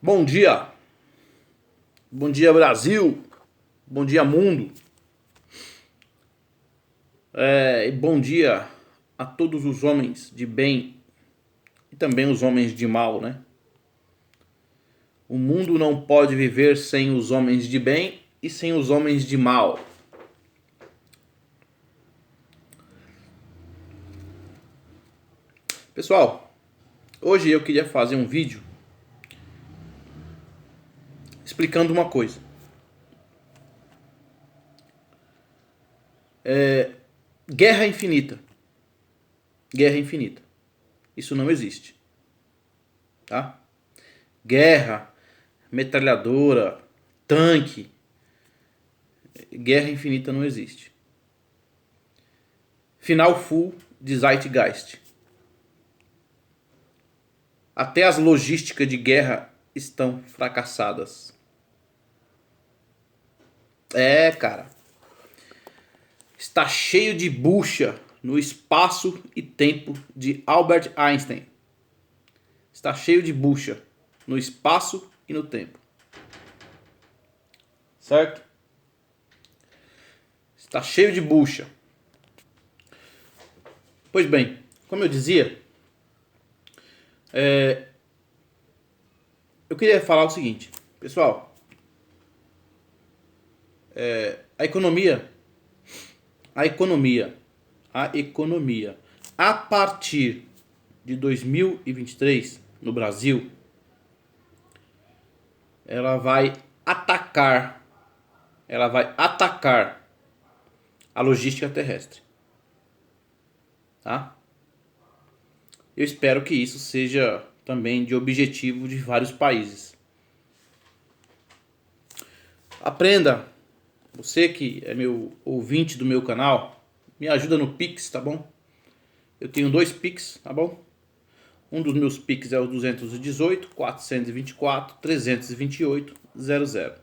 Bom dia, bom dia Brasil, bom dia mundo, e bom dia a todos os homens de bem e também os homens de mal, né? O mundo não pode viver sem os homens de bem e sem os homens de mal. Pessoal, hoje eu queria fazer um vídeo explicando uma coisa. Guerra infinita. Guerra infinita. Isso não existe, tá? Guerra, metralhadora, tanque, guerra infinita não existe. Final full de Zeitgeist. Até as logísticas de guerra estão fracassadas. Cara. Está cheio de bucha no espaço e tempo de Albert Einstein. Está cheio de bucha no espaço e no tempo. Certo? Está cheio de bucha. Pois bem, como eu dizia, eu queria falar o seguinte, pessoal. A economia, a economia, a economia, a partir de 2023 no Brasil, ela vai atacar, ela vai atacar a logística terrestre, tá? Eu espero que isso seja também de objetivo de vários países. Aprenda, você que é meu ouvinte do meu canal, me ajuda no Pix, tá bom? Eu tenho 2 Pix, tá bom? Um dos meus Pix é o 218 424 328 00.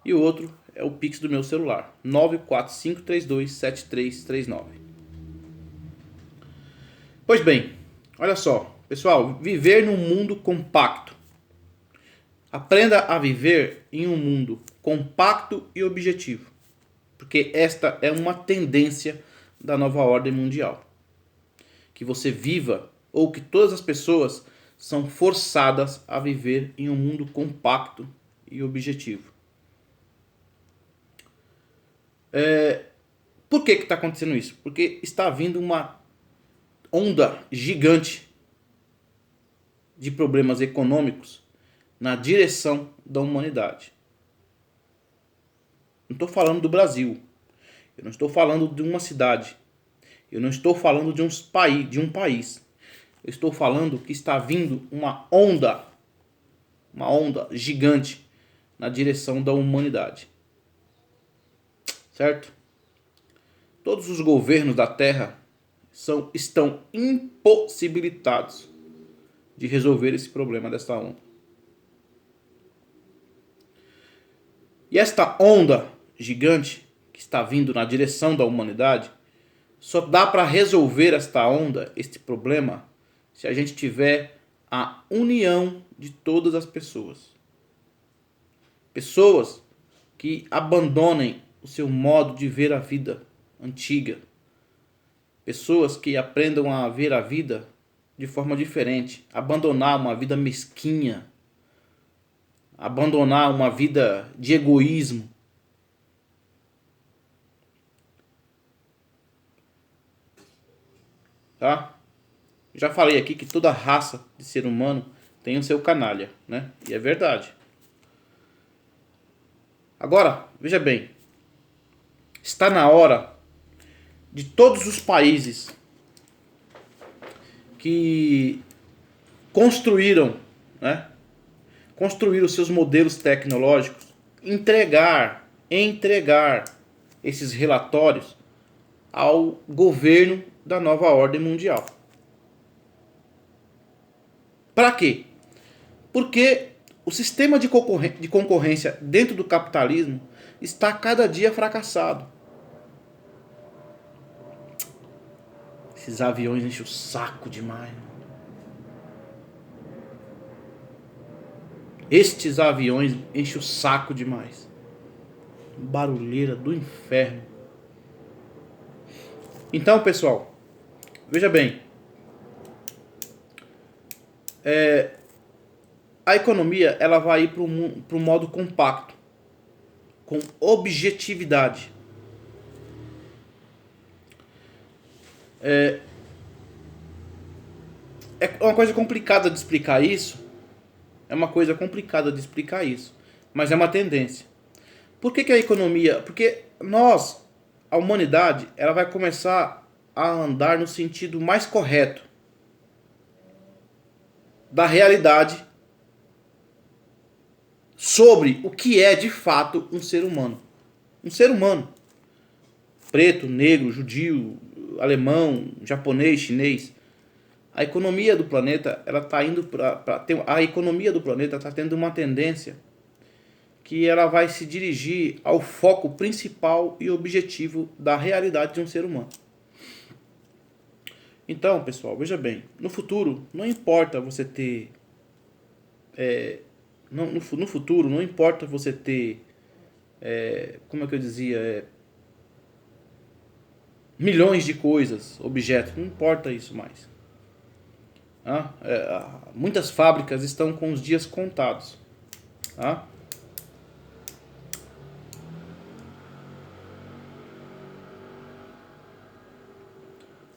E o outro é o Pix do meu celular, 945327339. Pois bem, olha só, pessoal, viver num mundo compacto. Aprenda a viver em um mundo compacto e objetivo, porque esta é uma tendência da nova ordem mundial. Que você viva, ou que todas as pessoas são forçadas a viver em um mundo compacto e objetivo. Por que está acontecendo isso? Porque está vindo uma onda gigante de problemas econômicos na direção da humanidade. Não estou falando do Brasil. Eu não estou falando de uma cidade. Eu não estou falando de um país. Eu estou falando que está vindo uma onda gigante na direção da humanidade. Certo? Todos os governos da Terra estão impossibilitados de resolver esse problema desta onda. E esta onda gigante que está vindo na direção da humanidade, só dá para resolver esta onda, este problema, se a gente tiver a união de todas as pessoas. Pessoas que abandonem o seu modo de ver a vida antiga. Pessoas que aprendam a ver a vida de forma diferente. Abandonar uma vida mesquinha. Abandonar uma vida de egoísmo. Tá? Já falei aqui que toda raça de ser humano tem o seu canalha, né? E é verdade. Agora, veja bem. Está na hora de todos os países que construíram, né? Construíram seus modelos tecnológicos, entregar esses relatórios ao governo da nova ordem mundial. Para quê? Porque o sistema de concorrência dentro do capitalismo está cada dia fracassado. Esses aviões enchem o saco demais. Estes aviões enchem o saco demais. Barulheira do inferno. Então, pessoal, veja bem. A economia ela vai ir para o modo compacto, com objetividade. É uma coisa complicada de explicar isso. Mas é uma tendência. Por que a economia? Porque a humanidade, ela vai começar a andar no sentido mais correto da realidade sobre o que é de fato um ser humano. Um ser humano. Preto, negro, judio, alemão, japonês, chinês. A economia do planeta, ela tá indo a economia do planeta está tendo uma tendência que ela vai se dirigir ao foco principal e objetivo da realidade de um ser humano. Então, pessoal, veja bem, no futuro não importa você ter no futuro não importa você ter como é que eu dizia, milhões de coisas, objetos, não importa isso mais. Muitas fábricas estão com os dias contados.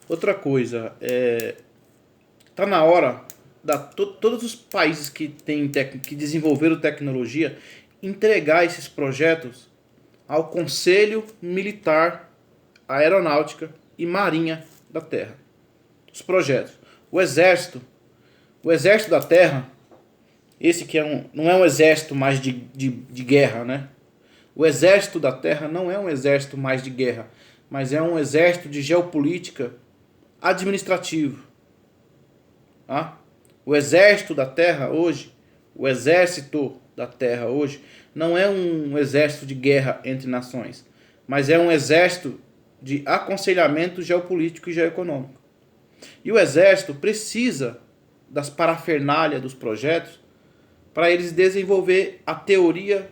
Outra coisa, tá na hora todos os países que desenvolveram tecnologia entregar esses projetos ao Conselho Militar, Aeronáutica e Marinha da Terra. Os projetos. O Exército da Terra, esse que não é um exército mais de guerra, né? O Exército da Terra não é um exército mais de guerra, mas é um exército de geopolítica administrativo. O Exército da Terra hoje, o Exército da Terra hoje, não é um exército de guerra entre nações, mas é um exército de aconselhamento geopolítico e geoeconômico. E o Exército precisa das parafernálias dos projetos para eles desenvolver a teoria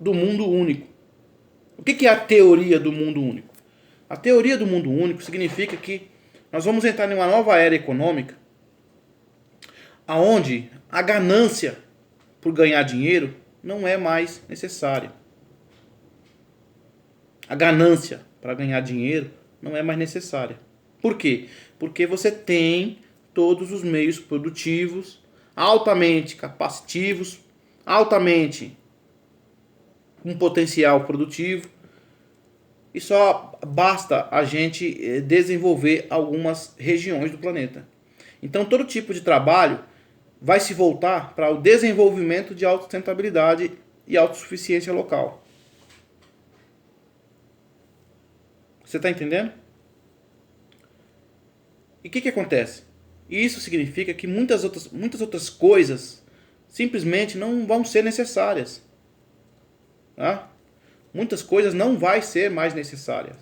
do mundo único. O que é a teoria do mundo único? A teoria do mundo único significa que nós vamos entrar em uma nova era econômica onde a ganância por ganhar dinheiro não é mais necessária. A ganância para ganhar dinheiro não é mais necessária. Por quê? Porque você tem todos os meios produtivos, altamente capacitivos, altamente com potencial produtivo, e só basta a gente desenvolver algumas regiões do planeta. Então todo tipo de trabalho vai se voltar para o desenvolvimento de autossustentabilidade e autossuficiência local. Você está entendendo? E o que acontece? Isso significa que muitas outras coisas simplesmente não vão ser necessárias. Muitas coisas não vai ser mais necessárias.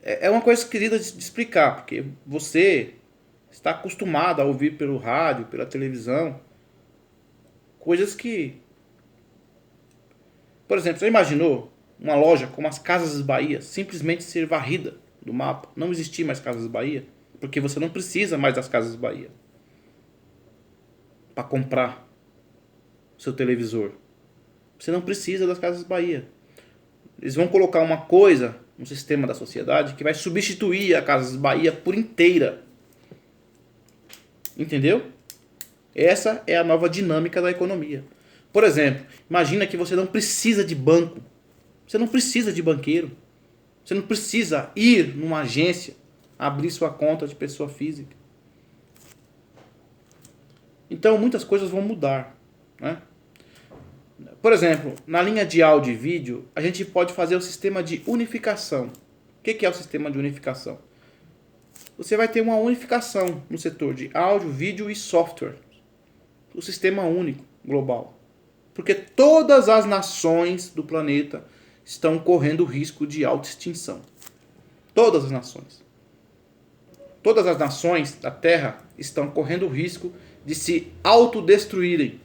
É uma coisa querida de explicar, porque você está acostumado a ouvir pelo rádio, pela televisão, coisas que... Por exemplo, você imaginou uma loja como as Casas Bahia simplesmente ser varrida do mapa? Não existir mais Casas Bahia, porque você não precisa mais das Casas Bahia para comprar seu televisor. Você não precisa das Casas Bahia. Eles vão colocar uma coisa no sistema da sociedade que vai substituir a Casas Bahia por inteira. Entendeu? Essa é a nova dinâmica da economia. Por exemplo, imagina que você não precisa de banco. Você não precisa de banqueiro. Você não precisa ir numa agência abrir sua conta de pessoa física. Então muitas coisas vão mudar, né? Por exemplo, na linha de áudio e vídeo, a gente pode fazer o sistema de unificação. O que é o sistema de unificação? Você vai ter uma unificação no setor de áudio, vídeo e software. O sistema único, global. Porque todas as nações do planeta estão correndo risco de autoextinção. Todas as nações. Todas as nações da Terra estão correndo risco de se autodestruírem.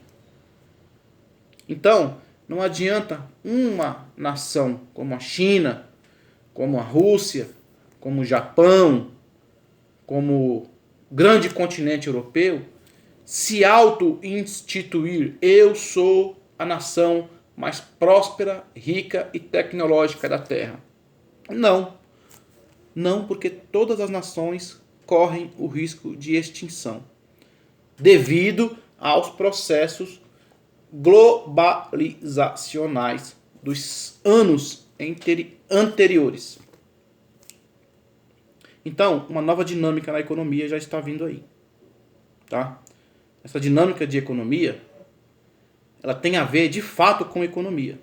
Então, não adianta uma nação como a China, como a Rússia, como o Japão, como o grande continente europeu, se auto-instituir. Eu sou a nação mais próspera, rica e tecnológica da Terra. Não. Não, porque todas as nações correm o risco de extinção devido aos processos globalizacionais dos anos anteriores. Então, uma nova dinâmica na economia já está vindo aí, tá? Essa dinâmica de economia, ela tem a ver de fato com economia,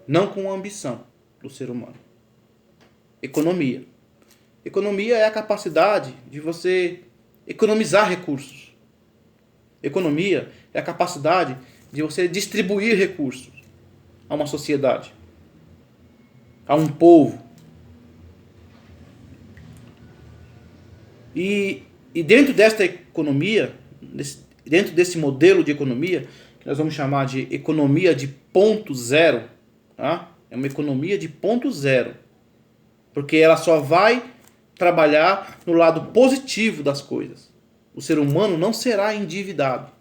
não com a ambição do ser humano. Economia. Economia é a capacidade de você economizar recursos. Economia é a capacidade de você distribuir recursos a uma sociedade, a um povo. E dentro desta economia, dentro desse modelo de economia, que nós vamos chamar de economia de ponto zero, tá? É uma economia de ponto zero, porque ela só vai trabalhar no lado positivo das coisas. O ser humano não será endividado.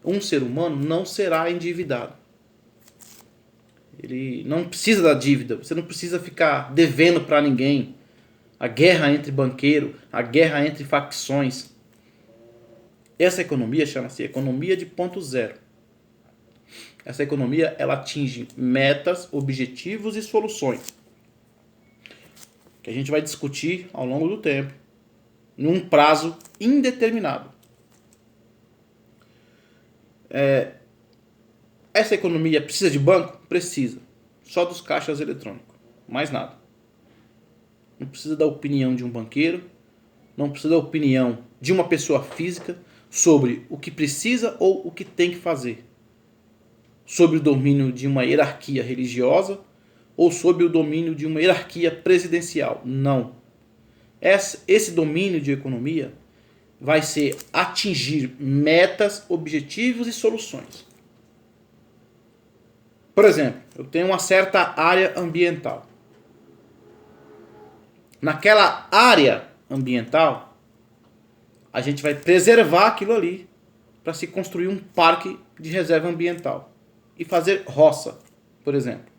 Um ser humano não será endividado. Ele não precisa da dívida. Você não precisa ficar devendo para ninguém. A guerra entre banqueiros, a guerra entre facções. Essa economia chama-se economia de ponto zero. Essa economia, ela atinge metas, objetivos e soluções que a gente vai discutir ao longo do tempo, num prazo indeterminado. Essa economia precisa de banco? Precisa. Só dos caixas eletrônicos. Mais nada. Não precisa da opinião de um banqueiro, não precisa da opinião de uma pessoa física sobre o que precisa ou o que tem que fazer. Sobre o domínio de uma hierarquia religiosa ou sob o domínio de uma hierarquia presidencial. Não. Esse domínio de economia vai ser atingir metas, objetivos e soluções. Por exemplo, eu tenho uma certa área ambiental. Naquela área ambiental, a gente vai preservar aquilo ali para se construir um parque de reserva ambiental e fazer roça, por exemplo.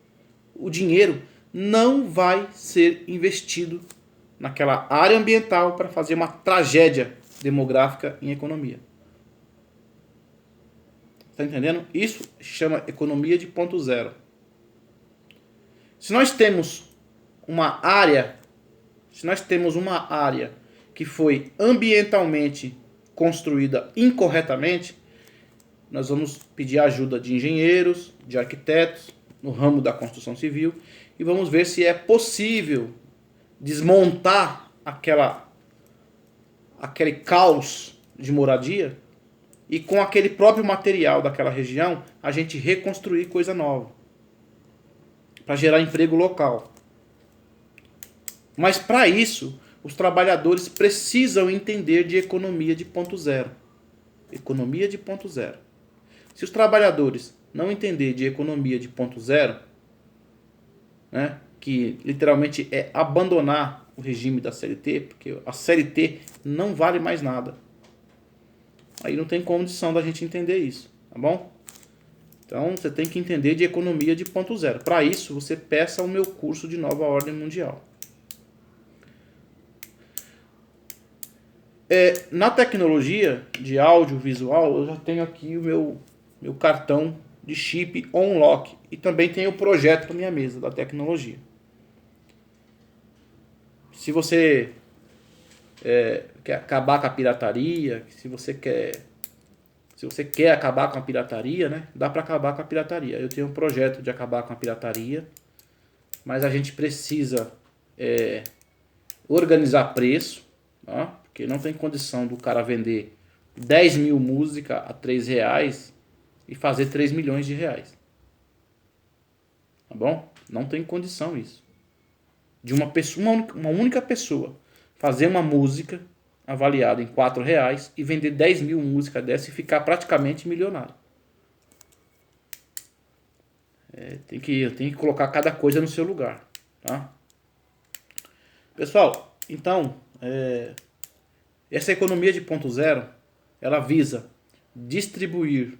O dinheiro não vai ser investido naquela área ambiental para fazer uma tragédia demográfica em economia. Está entendendo? Isso se chama economia de ponto zero. Se nós temos uma área que foi ambientalmente construída incorretamente, nós vamos pedir a ajuda de engenheiros, de arquitetos, no ramo da construção civil, e vamos ver se é possível desmontar aquele caos de moradia e com aquele próprio material daquela região a gente reconstruir coisa nova para gerar emprego local. Mas para isso, os trabalhadores precisam entender de economia de ponto zero. Economia de ponto zero. Se os trabalhadores não entenderem de economia de ponto zero, né, que literalmente é abandonar o regime da CLT, porque a CLT não vale mais nada. Aí não tem condição da gente entender isso, tá bom? Então você tem que entender de economia de ponto zero. Para isso, você peça o meu curso de Nova Ordem Mundial. Na tecnologia de audiovisual, eu já tenho aqui o meu cartão de chip on-lock e também tenho o projeto na minha mesa da tecnologia. Se você quer acabar com a pirataria, se você quer acabar com a pirataria, né? Dá para acabar com a pirataria. Eu tenho um projeto de acabar com a pirataria, mas a gente precisa organizar preço, tá? Porque não tem condição do cara vender 10 mil músicas a R$3 e fazer 3 milhões de reais. Tá bom? Não tem condição isso. De uma única pessoa fazer uma música avaliado em R$ 4 e vender 10 mil músicas dessa e ficar praticamente milionário. Tem que colocar cada coisa no seu lugar, tá? Pessoal, então, essa economia de ponto zero, ela visa distribuir.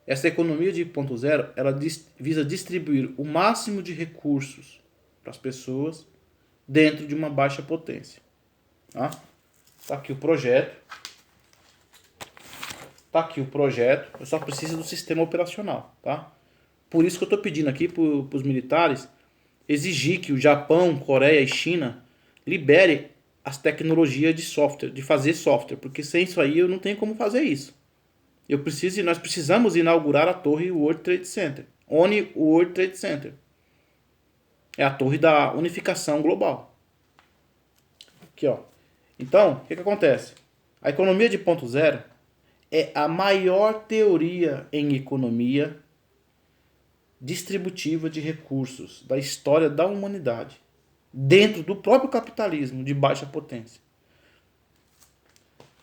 Essa economia de ponto zero, ela visa distribuir o máximo de recursos para as pessoas dentro de uma baixa potência. Tá? Tá aqui o projeto. Tá aqui o projeto. Eu só preciso do sistema operacional, tá? Por isso que eu estou pedindo aqui para os militares exigir que o Japão, Coreia e China libere as tecnologias de software, de fazer software, porque sem isso aí eu não tenho como fazer isso. Nós precisamos inaugurar a torre World Trade Center. ONI World Trade Center. É a torre da unificação global. Aqui, ó. Então, o que acontece? A economia de ponto zero é a maior teoria em economia distributiva de recursos da história da humanidade, dentro do próprio capitalismo de baixa potência.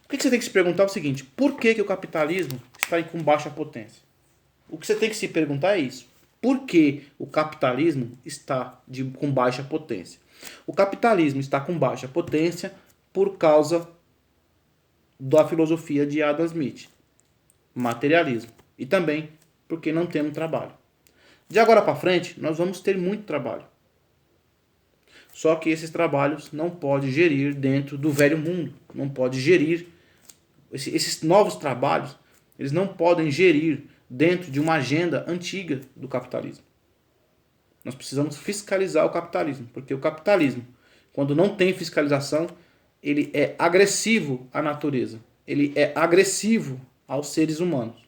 O que você tem que se perguntar é o seguinte: por que o capitalismo está com baixa potência? O que você tem que se perguntar é isso. Por que o capitalismo está com baixa potência? O capitalismo está com baixa potência por causa da filosofia de Adam Smith, materialismo, e também porque não temos trabalho. De agora para frente, nós vamos ter muito trabalho. Só que esses trabalhos não podem gerir dentro do velho mundo. Não pode gerir. Esses novos trabalhos, eles não podem gerir dentro de uma agenda antiga do capitalismo. Nós precisamos fiscalizar o capitalismo. Porque o capitalismo, quando não tem fiscalização, ele é agressivo à natureza. Ele é agressivo aos seres humanos.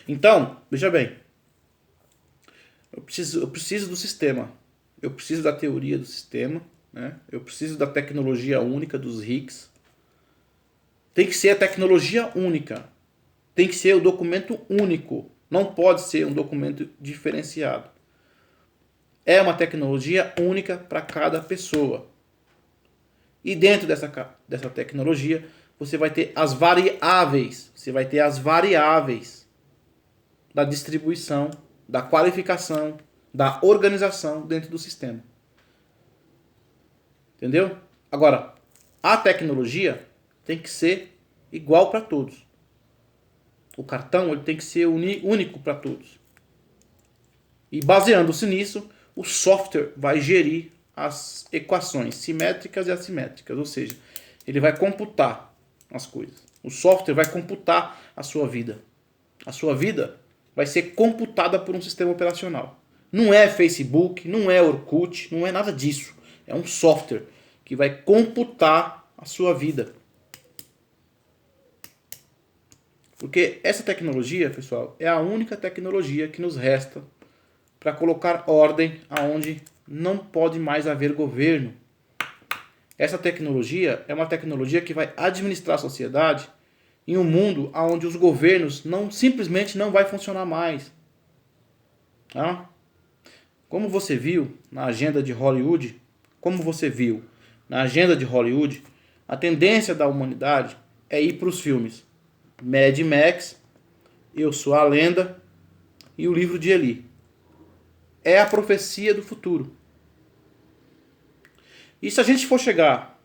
Então, veja bem, eu preciso do sistema, eu preciso da teoria do sistema, né? Eu preciso da tecnologia única dos RICs. Tem que ser a tecnologia única, tem que ser o documento único, não pode ser um documento diferenciado. É uma tecnologia única para cada pessoa. E dentro dessa tecnologia, você vai ter as variáveis, da distribuição, da qualificação, da organização dentro do sistema. Entendeu? Agora, a tecnologia tem que ser igual para todos. O cartão ele tem que ser único para todos. E baseando-se nisso, o software vai gerir as equações simétricas e assimétricas. Ou seja, ele vai computar as coisas. O software vai computar a sua vida. A sua vida vai ser computada por um sistema operacional. Não é Facebook, não é Orkut, não é nada disso. É um software que vai computar a sua vida. Porque essa tecnologia, pessoal, é a única tecnologia que nos resta para colocar ordem aonde não pode mais haver governo. Essa tecnologia é uma tecnologia que vai administrar a sociedade em um mundo onde os governos simplesmente não vai funcionar mais. Tá? Como você viu na agenda de Hollywood, a tendência da humanidade é ir para os filmes Mad Max, Eu Sou a Lenda e o Livro de Eli. É a profecia do futuro. E se a gente for chegar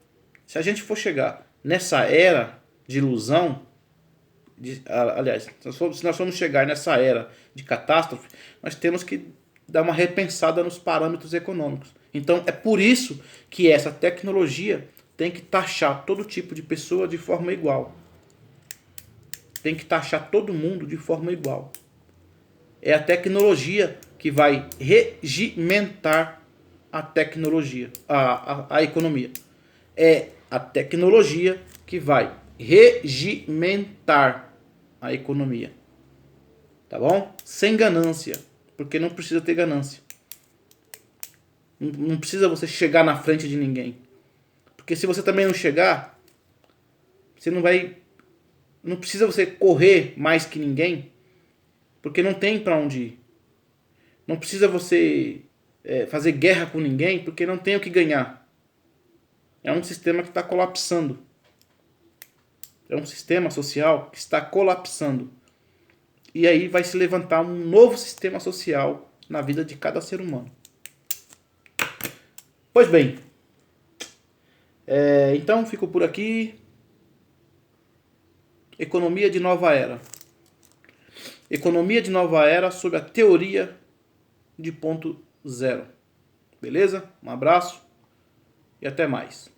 nessa era de ilusão, se nós formos chegar nessa era de catástrofe, nós temos que dar uma repensada nos parâmetros econômicos. Então é por isso que essa tecnologia tem que taxar todo tipo de pessoa de forma igual. Tem que taxar todo mundo de forma igual. É a tecnologia que vai regimentar a tecnologia, a economia. É a tecnologia que vai regimentar a economia. Tá bom? Sem ganância, porque não precisa ter ganância. Não precisa você chegar na frente de ninguém. Porque se você também não chegar, você não vai... Não precisa você correr mais que ninguém, porque não tem para onde ir. Não precisa você fazer guerra com ninguém porque não tem o que ganhar. É um sistema que está colapsando. É um sistema social que está colapsando. E aí vai se levantar um novo sistema social na vida de cada ser humano. Pois bem, então fico por aqui. Economia de nova era. Economia de nova era sob a teoria de ponto zero. Beleza? Um abraço e até mais.